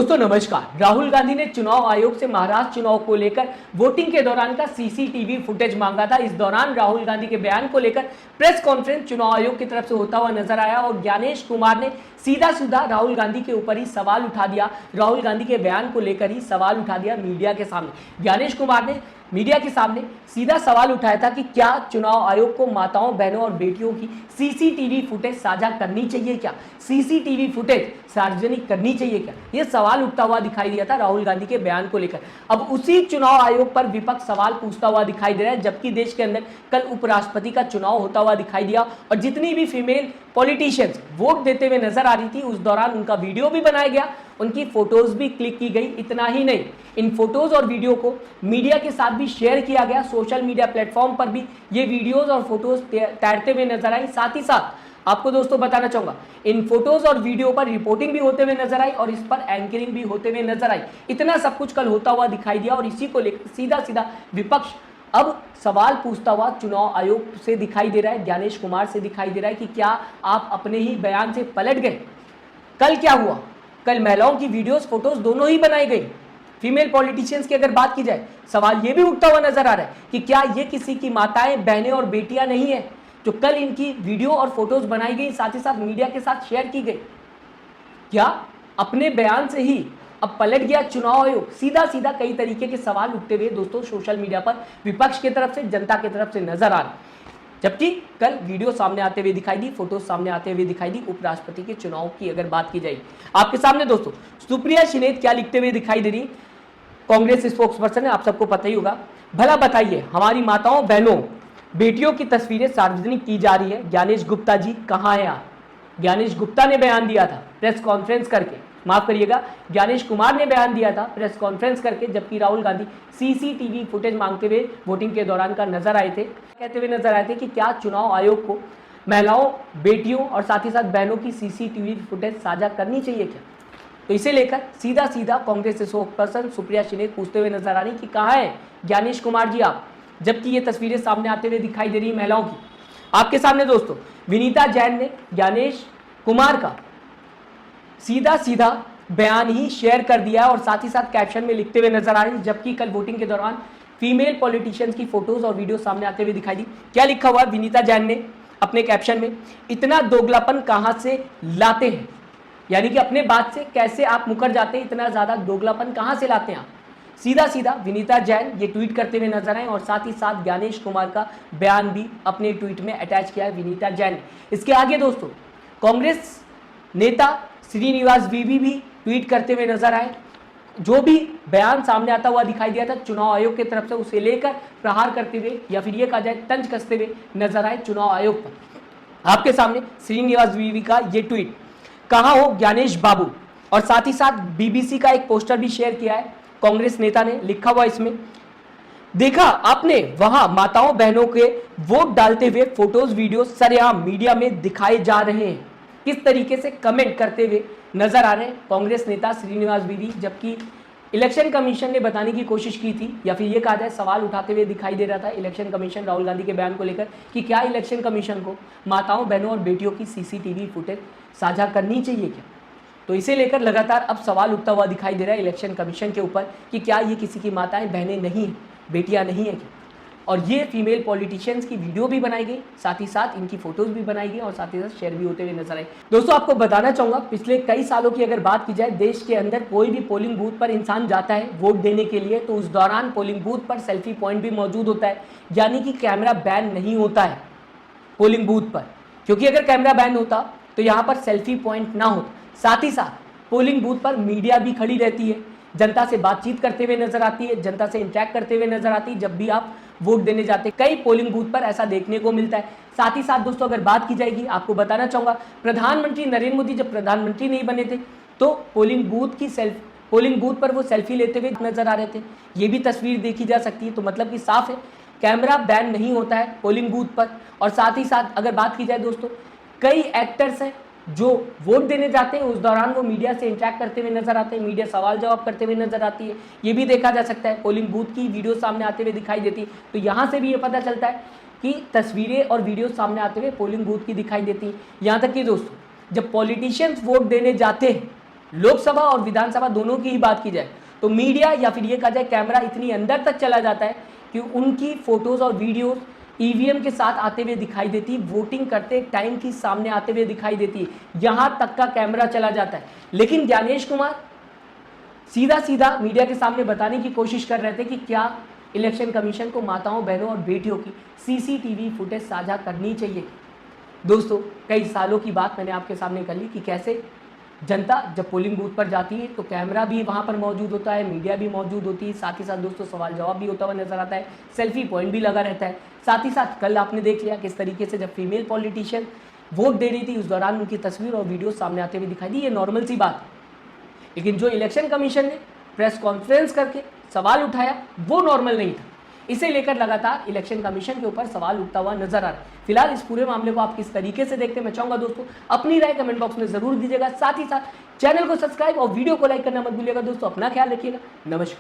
दोस्तों नमस्कार। राहुल गांधी ने चुनाव आयोग से महाराष्ट्र चुनाव को लेकर वोटिंग के दौरान का सीसीटीवी फुटेज मांगा था। इस दौरान राहुल गांधी के बयान को लेकर प्रेस कॉन्फ्रेंस चुनाव आयोग की तरफ से होता हुआ नजर आया और ज्ञानेश कुमार ने सीधा सीधा राहुल गांधी के ऊपर ही सवाल उठा दिया। राहुल गांधी के बयान को लेकर ही सवाल उठा दिया मीडिया के सामने। ज्ञानेश कुमार ने मीडिया के सामने सीधा सवाल उठाया था कि क्या चुनाव आयोग को माताओं, बहनों और बेटियों की सीसीटीवी फुटेज साझा करनी चाहिए, क्या सीसीटीवी फुटेज सार्वजनिक करनी चाहिए क्या, यह सवाल उठता हुआ दिखाई दिया था राहुल गांधी के बयान को लेकर। अब उसी चुनाव आयोग पर विपक्ष सवाल पूछता हुआ दिखाई दे रहा है, जबकि देश के अंदर कल उपराष्ट्रपति का चुनाव होता हुआ दिखाई दिया और जितनी भी फीमेल पॉलिटिशियंस वोट देते हुए नजर आ रही थी उस दौरान उनका वीडियो भी बनाया गया, उनकी फोटोज भी क्लिक की गई। इतना ही नहीं, इन फोटोज और वीडियो को मीडिया के साथ भी शेयर किया गया। सोशल मीडिया प्लेटफॉर्म पर भी ये वीडियोज और फोटोज तैरते हुए नजर आई। साथ ही साथ आपको दोस्तों बताना चाहूंगा, इन फोटोज और वीडियो पर रिपोर्टिंग भी होते हुए नजर आई और इस पर एंकरिंग भी होते हुए नजर आई। इतना सब कुछ कल होता हुआ दिखाई दिया और इसी को लेकर सीधा सीधा विपक्ष अब सवाल पूछता हुआ चुनाव आयोग से दिखाई दे रहा है, ज्ञानेश कुमार से दिखाई दे रहा है कि क्या आप अपने ही बयान से पलट गए। कल क्या हुआ? कल महिलाओं की वीडियोस, फोटोज दोनों ही बनाई गई। फीमेल पॉलिटिशियंस की अगर बात की जाए, सवाल यह भी उठता हुआ नजर आ रहा है कि क्या ये किसी की माताएं, बहनें और बेटियां नहीं है जो कल इनकी वीडियो और फोटोज बनाई गई, साथ ही साथ मीडिया के साथ शेयर की गई। क्या अपने बयान से ही अब पलट गया चुनाव आयोग? सीधा सीधा कई तरीके के सवाल उठते हुए दोस्तों सोशल मीडिया पर विपक्ष की तरफ से, जनता की तरफ से नजर आ रहे। जबकि कल वीडियो सामने आते हुए दिखाई दी, फोटोज सामने आते हुए दिखाई दी। उपराष्ट्रपति के चुनाव की अगर बात की जाए आपके सामने दोस्तों, सुप्रिया शिनेत क्या लिखते हुए दिखाई दे रही, कांग्रेस स्पोक्सपर्सन है, आप सबको पता ही होगा। भला बताइए, हमारी माताओं, बहनों, बेटियों की तस्वीरें सार्वजनिक की जा रही है, ज्ञानेश गुप्ता जी कहां हैं आप? ज्ञानेश गुप्ता ने बयान दिया था प्रेस कॉन्फ्रेंस करके, माफ करिएगा, ज्ञानेश कुमार ने बयान दिया था प्रेस कॉन्फ्रेंस करके, जबकि राहुल गांधी सीसीटीवी फुटेज मांगते हुए वोटिंग के दौरान का नजर आए थे। कहते हुए नजर आए थे कि क्या चुनाव आयोग को महिलाओं, बेटियों और साथ ही साथ बहनों की सीसीटीवी फुटेज साझा करनी चाहिए क्या? तो इसे लेकर सीधा सीधा कांग्रेस स्पोक्सपर्सन सुप्रिया शिनेत पूछते हुए नजर आ रही कि कहां है ज्ञानेश कुमार जी आप, जबकि ये तस्वीरें सामने आते हुए दिखाई दे रही महिलाओं की। आपके सामने दोस्तों विनीता जैन ने ज्ञानेश कुमार का सीधा सीधा बयान ही शेयर कर दिया और साथ ही साथ कैप्शन में लिखते हुए नजर आ रही, जबकि कल वोटिंग के दौरान फीमेल पॉलिटिशियंस की फोटोज और वीडियो सामने आते हुए दिखाई दी। क्या लिखा हुआ विनीता जैन ने अपने कैप्शन में, इतना दोगलापन कहां से लाते हैं, यानी कि अपने बात से कैसे आप मुकर जाते हैं, इतना ज्यादा दोगलापन कहां से लाते हैं आप? सीधा सीधा विनीता जैन ये ट्वीट करते हुए नजर आए और साथ ही साथ ज्ञानेश कुमार का बयान भी अपने ट्वीट में अटैच किया है विनीता जैन ने। इसके आगे दोस्तों कांग्रेस नेता श्रीनिवास वीवी भी ट्वीट करते हुए नजर आए। जो भी बयान सामने आता हुआ दिखाई दिया था चुनाव आयोग की तरफ से, उसे लेकर प्रहार करते हुए या फिर ये कहा जाए तंज कसते हुए नजर आए चुनाव आयोग पर। आपके सामने श्रीनिवास वीवी का ये ट्वीट, कहां हो ज्ञानेश बाबू, और साथ ही साथ बीबीसी का एक पोस्टर भी शेयर किया है कांग्रेस नेता ने। लिखा हुआ इसमें, देखा आपने वहां माताओं, बहनों के वोट डालते हुए फोटोज, वीडियो सरेआम मीडिया में दिखाए जा रहे हैं। किस तरीके से कमेंट करते हुए नजर आ रहे हैं कांग्रेस नेता श्रीनिवास वीवी, जबकि इलेक्शन कमीशन ने बताने की कोशिश की थी या फिर ये कहा जाए सवाल उठाते हुए दिखाई दे रहा था इलेक्शन कमीशन राहुल गांधी के बयान को लेकर कि क्या इलेक्शन कमीशन को माताओं, बहनों और बेटियों की सीसीटीवी फुटेज साझा करनी चाहिए क्या? तो इसे लेकर लगातार अब सवाल उठता हुआ दिखाई दे रहा है इलेक्शन कमीशन के ऊपर कि क्या ये किसी की माताएं, बहनें नहीं है, बेटियां नहीं है क्या? और ये फीमेल पॉलिटिशियंस की वीडियो भी बनाई गई, साथ ही साथ इनकी फोटोज भी बनाई गई और साथ ही साथ शेयर भी होते हुए नजर आए। दोस्तों आपको बताना चाहूंगा, पिछले कई सालों की अगर बात की जाए, देश के अंदर कोई भी पोलिंग बूथ पर इंसान जाता है वोट देने के लिए तो उस दौरान पोलिंग बूथ पर सेल्फी पॉइंट भी मौजूद होता है, यानी कि कैमरा बैन नहीं होता है पोलिंग बूथ पर, क्योंकि अगर कैमरा बैन होता तो यहाँ पर सेल्फी पॉइंट ना होता। साथ ही साथ पोलिंग बूथ पर मीडिया भी खड़ी रहती है, जनता से बातचीत करते हुए नजर आती है, जनता से इंटरेक्ट करते हुए नजर आती है जब भी आप वोट देने जाते हैं। कई पोलिंग बूथ पर ऐसा देखने को मिलता है। साथ ही साथ दोस्तों अगर बात की जाएगी, आपको बताना चाहूंगा, प्रधानमंत्री नरेंद्र मोदी जब प्रधानमंत्री नहीं बने थे तो पोलिंग बूथ पर वो सेल्फी लेते हुए नजर आ रहे थे। ये भी तस्वीर देखी जा सकती है। तो मतलब कि साफ है, कैमरा बैन नहीं होता है पोलिंग बूथ पर। और साथ ही साथ अगर बात की जाए दोस्तों, कई एक्टर्स हैं जो वोट देने जाते हैं उस दौरान वो मीडिया से इंटरेक्ट करते हुए नजर आते हैं, मीडिया सवाल जवाब करते हुए नजर आती है। ये भी देखा जा सकता है, पोलिंग बूथ की वीडियो सामने आते हुए दिखाई देती है। तो यहाँ से भी ये पता चलता है कि तस्वीरें और वीडियो सामने आते हुए पोलिंग बूथ की दिखाई देती है। यहाँ तक कि दोस्तों जब पॉलिटिशियंस वोट देने जाते हैं लोकसभा और विधानसभा दोनों की ही बात की जाए तो मीडिया या फिर ये कहा जाए कैमरा इतनी अंदर तक चला जाता है कि उनकी फोटोज और वीडियोस ईवीएम के साथ आते हुए दिखाई देती, वोटिंग करते टाइम की सामने आते हुए दिखाई देती, यहां तक का कैमरा चला जाता है। लेकिन ज्ञानेश कुमार सीधा सीधा मीडिया के सामने बताने की कोशिश कर रहे थे कि क्या इलेक्शन कमीशन को माताओं, बहनों और बेटियों की सीसीटीवी फुटेज साझा करनी चाहिए। दोस्तों, कई सालों की बात मैंने आपके सामने कर ली कि कैसे जनता जब पोलिंग बूथ पर जाती है तो कैमरा भी वहाँ पर मौजूद होता है, मीडिया भी मौजूद होती है, साथ ही साथ दोस्तों सवाल जवाब भी होता हुआ नजर आता है, सेल्फी पॉइंट भी लगा रहता है। साथ ही साथ कल आपने देख लिया किस तरीके से जब फीमेल पॉलिटिशियन वोट दे रही थी उस दौरान उनकी तस्वीर और वीडियो सामने आते हुए दिखाई दी, ये नॉर्मल सी बात है। लेकिन जो इलेक्शन कमीशन ने प्रेस कॉन्फ्रेंस करके सवाल उठाया वो नॉर्मल नहीं था। इसे लेकर लगातार इलेक्शन कमीशन के ऊपर सवाल उठता हुआ नजर आ रहा है। फिलहाल इस पूरे मामले को आप किस तरीके से देखते हैं, मैं चाहूंगा दोस्तों अपनी राय कमेंट बॉक्स में जरूर दीजिएगा। साथ ही साथ चैनल को सब्सक्राइब और वीडियो को लाइक करना मत भूलिएगा। दोस्तों अपना ख्याल रखिएगा। नमस्कार।